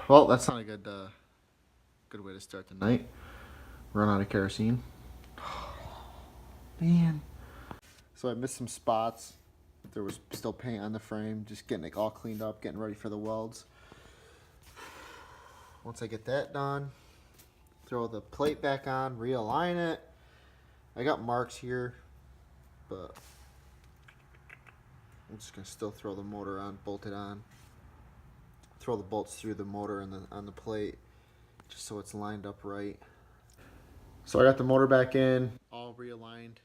Well, that's not a good way to start the night. Run out of kerosene. Man. So I missed some spots. There was still paint on the frame. Just getting it all cleaned up, getting ready for the welds. Once I get that done, throw the plate back on, realign it. I got marks here, but I'm just gonna still throw the motor on, bolt it on. Throw the bolts through the motor and on the plate, just so it's lined up right. So I got the motor back in, all realigned.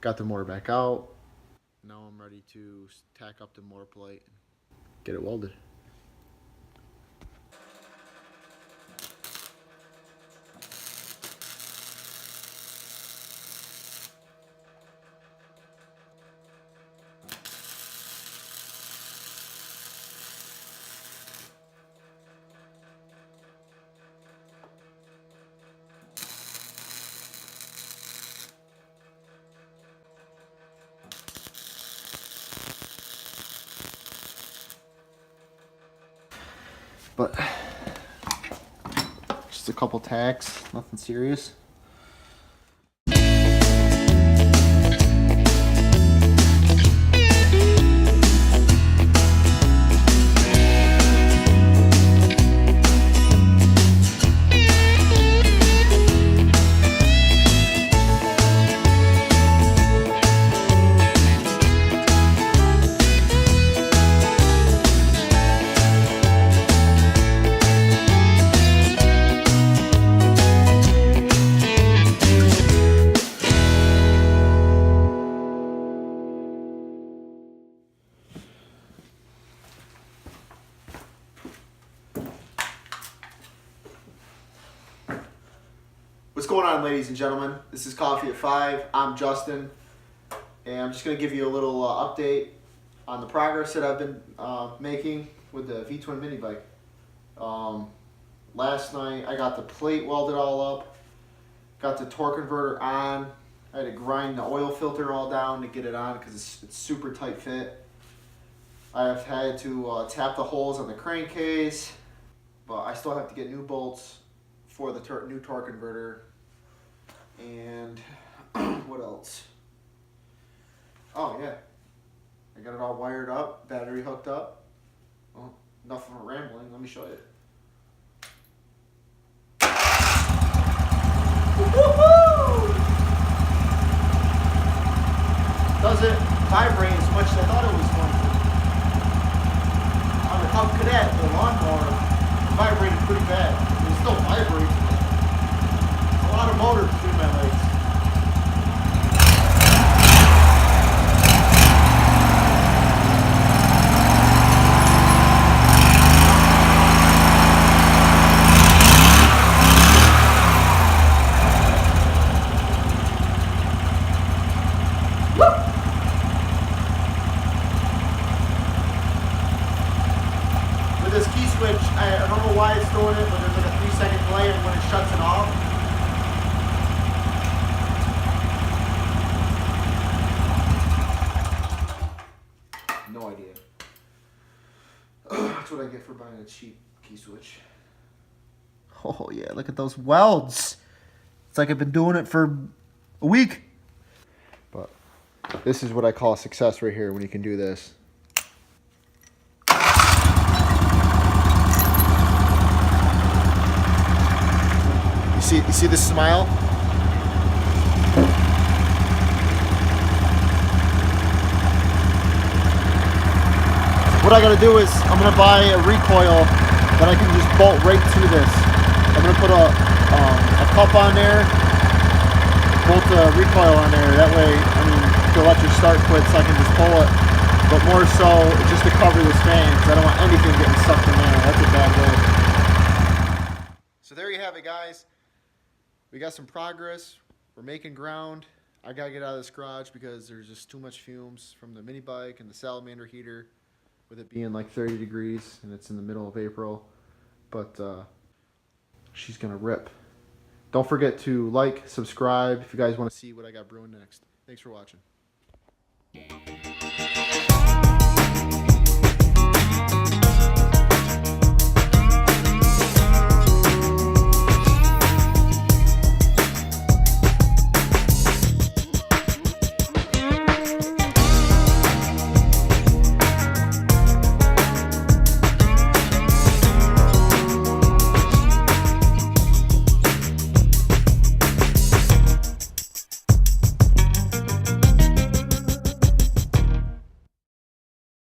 Got the motor back out. Now I'm ready to tack up the motor plate and get it welded. But just a couple tacks, nothing serious. What's going on, ladies and gentlemen? This is Coffee at 5. I'm Justin, and I'm just going to give you a little update on the progress that I've been making with the V-twin mini bike. Last night I got the plate welded all up, got the torque converter on. I had to grind the oil filter all down to get it on because it's super tight fit. I've had to tap the holes on the crankcase, but I still have to get new bolts for the new torque converter. And what else? Oh yeah, I got it all wired up, battery hooked up. Well, enough of rambling, let me show you. Woo-hoo! Doesn't vibrate as much as I thought it was going to. On the Cub Cadet, the lawnmower vibrated pretty bad. It still vibrates. A lot of motor between my legs. With this key switch, I don't know why it's doing it, but there's like a 3-second delay when it shuts it off. No idea. That's what I get for buying a cheap key switch. Oh yeah, look at those welds. It's like I've been doing it for a week. But this is what I call success right here when you can do this. You see this smile? What I gotta do is, I'm gonna buy a recoil that I can just bolt right to this. I'm gonna put a cup on there, bolt the recoil on there. That way, I mean, to let your start quit so I can just pull it. But more so, just to cover this fan, because I don't want anything getting sucked in there. That's a bad way. So there you have it, guys. We got some progress. We're making ground. I gotta get out of this garage because there's just too much fumes from the mini bike and the salamander heater, with it being like 30 degrees and it's in the middle of April. But she's gonna rip. Don't forget to like, subscribe if you guys want to see what I got brewing next. Thanks for watching.